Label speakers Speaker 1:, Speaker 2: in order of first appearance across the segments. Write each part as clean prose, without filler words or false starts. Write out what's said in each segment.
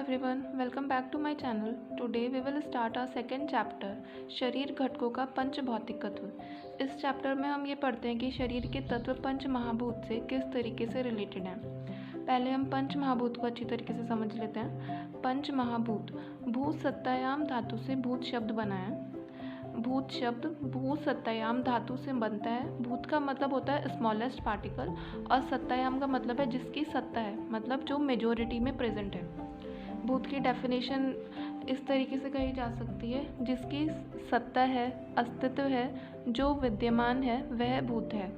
Speaker 1: everyone, welcome back to my channel. Today we will start our second chapter, शरीर घटकों का पंच भौतिकत्व। इस chapter में हम ये पढ़ते हैं कि शरीर के तत्व पंच महाभूत से किस तरीके से रिलेटेड हैं। पहले हम पंच महाभूत को अच्छी तरीके से समझ लेते हैं। पंच महाभूत, भूत सत्तायाम धातु से भूत शब्द बना है। भूत शब्द भूत सत्तायाम धातु से बनता है। भूत का मतलब होता है स्मॉलेस्ट पार्टिकल और सत्तायाम का मतलब है जिसकी सत्ता है, मतलब जो मेजोरिटी में प्रेजेंट है। भूत की डेफिनेशन इस तरीके से कही जा सकती है, जिसकी सत्ता है, अस्तित्व है, जो विद्यमान है वह भूत है।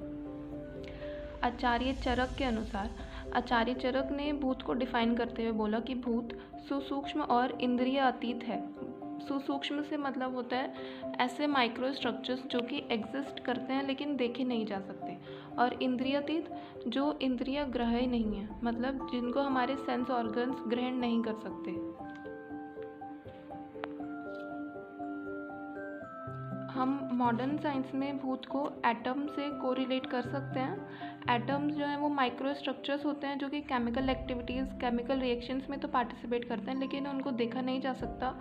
Speaker 1: आचार्य चरक के अनुसार, आचार्य चरक ने भूत को डिफाइन करते हुए बोला कि भूत सुसूक्ष्म और इंद्रिय अतीत है। सुसूक्ष्म से मतलब होता है ऐसे माइक्रो स्ट्रक्चर्स जो कि एग्जिस्ट करते हैं लेकिन देखे नहीं जा सकते, और इंद्रियातीत जो इंद्रिय ग्रह नहीं है, मतलब जिनको हमारे सेंस ऑर्गन्स ग्रहण नहीं कर सकते। हम मॉडर्न साइंस में भूत को एटम से कोरिलेट कर सकते हैं। एटम्स जो हैं वो माइक्रो स्ट्रक्चर्स होते हैं जो कि केमिकल एक्टिविटीज़, केमिकल रिएक्शंस में तो पार्टिसिपेट करते हैं लेकिन उनको देखा नहीं जा सकता।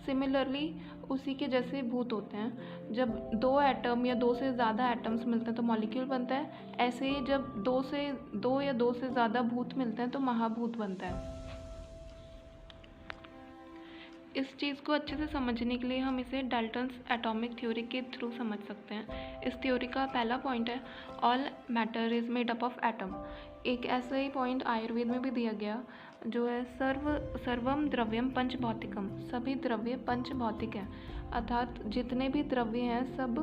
Speaker 1: सिमिलरली उसी के जैसे भूत होते हैं। जब दो एटम या दो से ज़्यादा एटम्स मिलते हैं तो मॉलिक्यूल बनता है। ऐसे ही जब दो या दो से ज़्यादा भूत मिलते हैं तो महाभूत बनता है। इस चीज़ को अच्छे से समझने के लिए हम इसे डाल्टन्स एटॉमिक थ्योरी के थ्रू समझ सकते हैं। इस थ्योरी का पहला पॉइंट है all matter is made up of atom. एक ऐसा ही पॉइंट आयुर्वेद में भी दिया गया जो है सर्वम द्रव्यम पंच भौतिकम। सभी द्रव्य पंच भौतिक हैं, अर्थात जितने भी द्रव्य हैं सब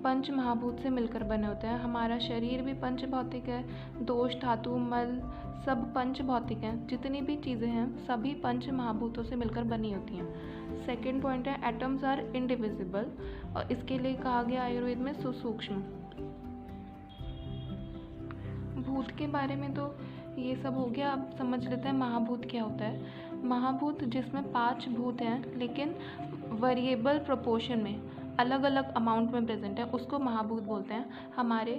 Speaker 1: पंच महाभूत से मिलकर बने होते हैं। हमारा शरीर भी पंच भौतिक है, दोष, धातु, मल सब पंच भौतिक हैं। जितनी भी चीज़ें हैं सभी पंच महाभूतों से मिलकर बनी होती हैं। सेकेंड पॉइंट है एटम्स आर इनडिविजिबल, और इसके लिए कहा गया आयुर्वेद में सुसूक्ष्म। भूत के बारे में तो ये सब हो गया। अब समझ लेते हैं महाभूत क्या होता है। महाभूत जिसमें 5 भूत हैं लेकिन वेरिएबल प्रोपोर्शन में, अलग अलग अमाउंट में प्रेजेंट है, उसको महाभूत बोलते हैं। हमारे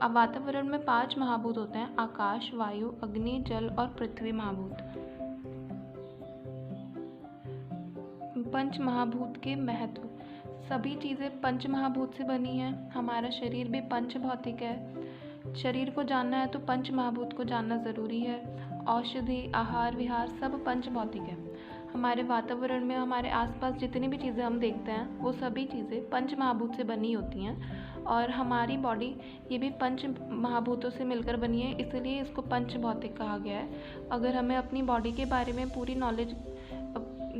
Speaker 1: वातावरण में 5 महाभूत होते हैं, आकाश, वायु, अग्नि, जल और पृथ्वी महाभूत। पंच महाभूत के महत्व, सभी चीज़ें पंच महाभूत से बनी हैं। हमारा शरीर भी पंच भौतिक है। शरीर को जानना है तो पंच महाभूत को जानना ज़रूरी है। औषधि, आहार विहार सब पंच भौतिक है। हमारे वातावरण में हमारे आसपास जितनी भी चीज़ें हम देखते हैं वो सभी चीज़ें पंच महाभूत से बनी होती हैं, और हमारी बॉडी ये भी पंच महाभूतों से मिलकर बनी है, इसलिए इसको पंच भौतिक कहा गया है। अगर हमें अपनी बॉडी के बारे में पूरी नॉलेज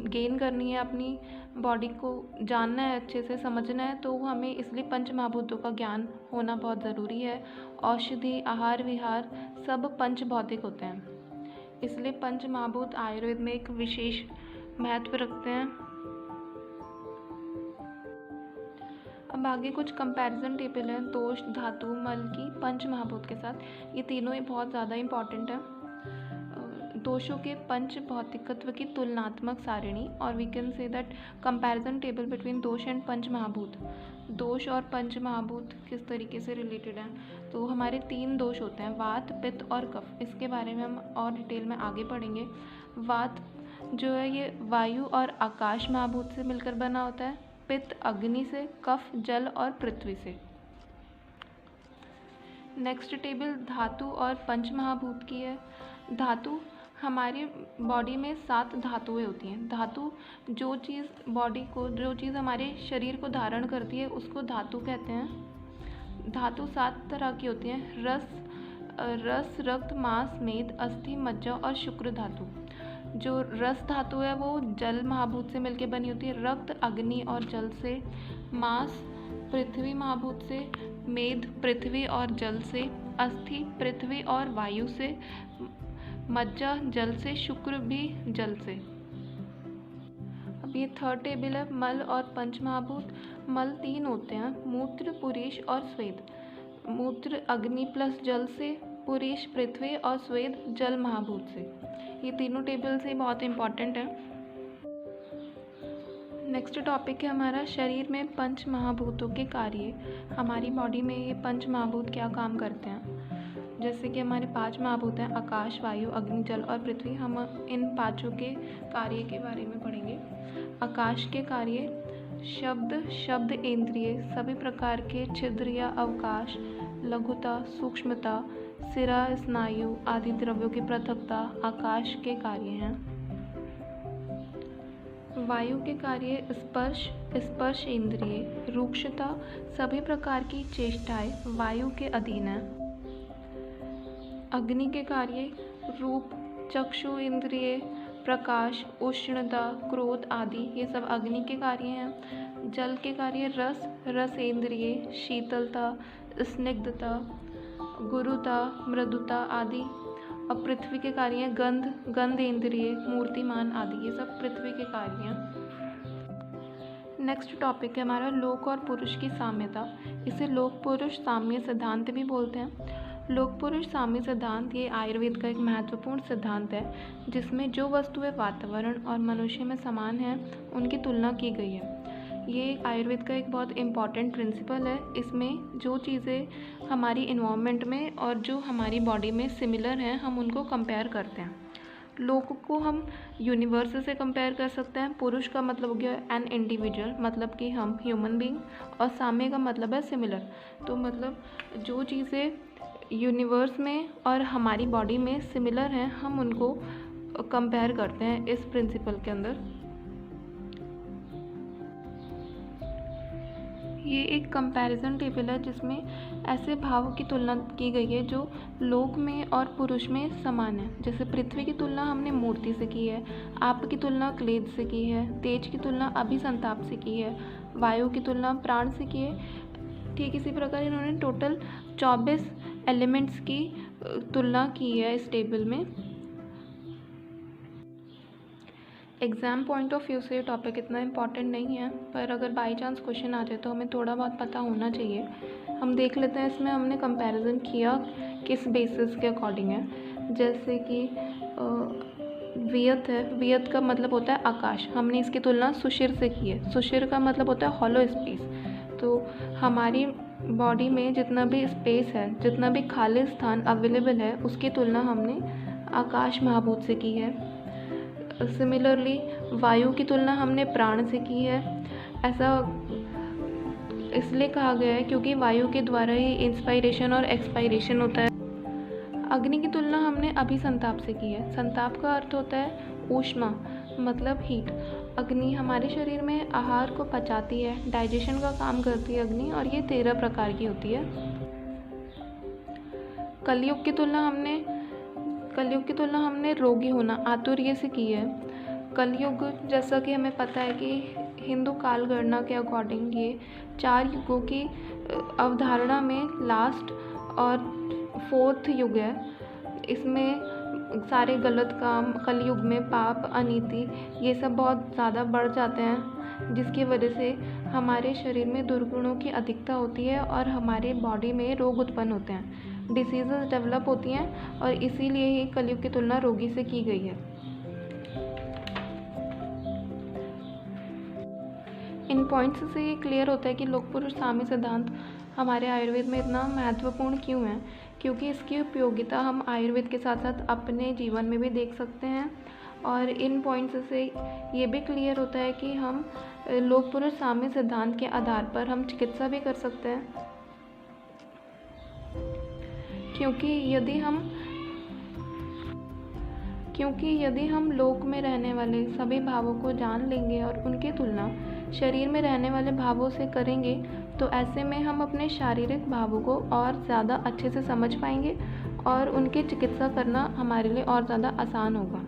Speaker 1: गेन करनी है, अपनी बॉडी को जानना है, अच्छे से समझना है, तो हमें इसलिए पंच महाभूतों का ज्ञान होना बहुत ज़रूरी है। औषधि, आहार विहार सब पंच भौतिक होते हैं, इसलिए पंच महाभूत आयुर्वेद में एक विशेष महत्व रखते हैं। अब आगे कुछ कंपैरिजन टेबल है दोष, धातु, मल की पंच महाभूत के साथ। ये तीनों ही बहुत ज़्यादा इम्पॉर्टेंट है। दोषों के पंच भौतिकत्व की तुलनात्मक सारिणी, और we can say that comparison table between dosha and panch mahabhoot. दोष और पंच महाभूत किस तरीके से रिलेटेड हैं, तो हमारे 3 दोष होते हैं, वात, पित्त और कफ। इसके बारे में हम और डिटेल में आगे पढ़ेंगे। वात जो है ये वायु और आकाश महाभूत से मिलकर बना होता है, पित्त अग्नि से, कफ जल और पृथ्वी से। नेक्स्ट टेबल धातु और पंच महाभूत की है। धातु, हमारी बॉडी में 7 धातुएं होती हैं। धातु जो चीज़ हमारे शरीर को धारण करती है उसको धातु कहते हैं। धातु 7 तरह की होती हैं, रस, रक्त, मांस, मेद, अस्थि, मज्जा और शुक्र धातु। जो रस धातु है वो जल महाभूत से मिलकर बनी होती है, रक्त अग्नि और जल से, मांस पृथ्वी महाभूत से, मेद पृथ्वी और जल से, अस्थि पृथ्वी और वायु से, मज्जा जल से, शुक्र भी जल से। अब ये थर्ड टेबल है मल और पंच महाभूत। मल 3 होते हैं, मूत्र, पुरीष और स्वेद। मूत्र अग्नि प्लस जल से, पुरीष पृथ्वी और स्वेद जल महाभूत से। ये तीनों टेबल से बहुत इंपॉर्टेंट है। नेक्स्ट टॉपिक है हमारा शरीर में पंच महाभूतों के कार्य। हमारी बॉडी में ये पंच महाभूत क्या काम करते हैं। जैसे कि हमारे 5 महाभूत हैं आकाश, वायु, अग्नि, जल और पृथ्वी। हम इन पांचों के कार्य के बारे में पढ़ेंगे। आकाश के कार्य शब्द इंद्रिय, सभी प्रकार के छिद्र या अवकाश, लघुता, सूक्ष्मता, सिरा, स्नायु आदि द्रव्यों की पृथकता आकाश के कार्य हैं। वायु के कार्य स्पर्श इंद्रिय, रूक्षता, सभी प्रकार की चेष्टाएं वायु के अधीन है। अग्नि के कार्य रूप, चक्षु इंद्रिय, प्रकाश, उष्णता, क्रोध आदि, ये सब अग्नि के कार्य हैं। जल के कार्य रस इंद्रिय, शीतलता, स्निग्धता, गुरुता, मृदुता आदि। और पृथ्वी के कार्य गंध इंद्रिय, मूर्तिमान आदि, ये सब पृथ्वी के कार्य हैं। नेक्स्ट टॉपिक है हमारा लोक और पुरुष की साम्यता। इसे लोक पुरुष साम्य सिद्धांत भी बोलते हैं। लोक पुरुष साम्य सिद्धांत ये आयुर्वेद का एक महत्वपूर्ण सिद्धांत है, जिसमें जो वस्तुएं वातावरण और मनुष्य में समान हैं उनकी तुलना की गई है। ये आयुर्वेद का एक बहुत इम्पॉर्टेंट प्रिंसिपल है। इसमें जो चीज़ें हमारी इन्वायरमेंट में और जो हमारी बॉडी में सिमिलर हैं, हम उनको कंपेयर करते हैं। लोक को हम यूनिवर्स से कंपेयर कर सकते हैं। पुरुष का मतलब हो गया एन इंडिविजुअल, मतलब कि हम ह्यूमन बीइंग, और साम्य का मतलब है सिमिलर। तो मतलब जो चीज़ें यूनिवर्स में और हमारी बॉडी में सिमिलर हैं, हम उनको कंपेयर करते हैं इस प्रिंसिपल के अंदर। ये एक कंपैरिजन टेबल है जिसमें ऐसे भावों की तुलना की गई है जो लोक में और पुरुष में समान है। जैसे पृथ्वी की तुलना हमने मूर्ति से की है, आप की तुलना क्लेद से की है, तेज की तुलना अभिसंताप से की है, वायु की तुलना प्राण से की है। ठीक इसी प्रकार इन्होंने टोटल 24 एलिमेंट्स की तुलना की है इस टेबल में। एग्ज़ाम पॉइंट ऑफ व्यू से ये टॉपिक इतना इम्पॉर्टेंट नहीं है, पर अगर बाई चांस क्वेश्चन आ जाए तो हमें थोड़ा बहुत पता होना चाहिए। हम देख लेते हैं इसमें हमने कंपैरिजन किया किस बेसिस के अकॉर्डिंग है। जैसे कि वियत है, वियत का मतलब होता है आकाश, हमने इसकी तुलना सुशिर से की है। सुशिर का मतलब होता है हॉलो स्पेस। तो हमारी बॉडी में जितना भी स्पेस है, जितना भी खाली स्थान अवेलेबल है, उसकी तुलना हमने आकाश महाभूत से की है। सिमिलरली वायु की तुलना हमने प्राण से की है। ऐसा इसलिए कहा गया है क्योंकि वायु के द्वारा ही इंस्पायरेशन और एक्सपायरेशन होता है। अग्नि की तुलना हमने अभिसंताप से की है। संताप का अर्थ होता है ऊष्मा, मतलब हीट। अग्नि हमारे शरीर में आहार को पचाती है, डाइजेशन का काम करती है अग्नि, और ये 13 प्रकार की होती है। कलयुग की तुलना हमने रोगी होना, आतुर्य से की है। कलयुग, जैसा कि हमें पता है कि हिंदू काल गणना के अकॉर्डिंग ये 4 युगों की अवधारणा में लास्ट और 4th युग है। इसमें सारे गलत काम, कलयुग में पाप, अनीति, ये सब बहुत ज़्यादा बढ़ जाते हैं, जिसकी वजह से हमारे शरीर में दुर्गुणों की अधिकता होती है और हमारे बॉडी में रोग उत्पन्न होते हैं, डिसीजेस डेवलप होती हैं, और इसीलिए ही कलयुग की तुलना रोगी से की गई है। इन पॉइंट्स से ये क्लियर होता है कि लोक पुरुष साम्य सिद्धांत हमारे आयुर्वेद में इतना महत्वपूर्ण क्यों है, क्योंकि इसकी उपयोगिता हम आयुर्वेद के साथ साथ अपने जीवन में भी देख सकते हैं। और इन पॉइंट्स से ये भी क्लियर होता है कि हम लोक पुरुष साम्य सिद्धांत के आधार पर हम चिकित्सा भी कर सकते हैं, क्योंकि यदि हम लोक में रहने वाले सभी भावों को जान लेंगे और उनकी तुलना शरीर में रहने वाले भावों से करेंगे, तो ऐसे में हम अपने शारीरिक भावों को और ज़्यादा अच्छे से समझ पाएंगे और उनकी चिकित्सा करना हमारे लिए और ज़्यादा आसान होगा।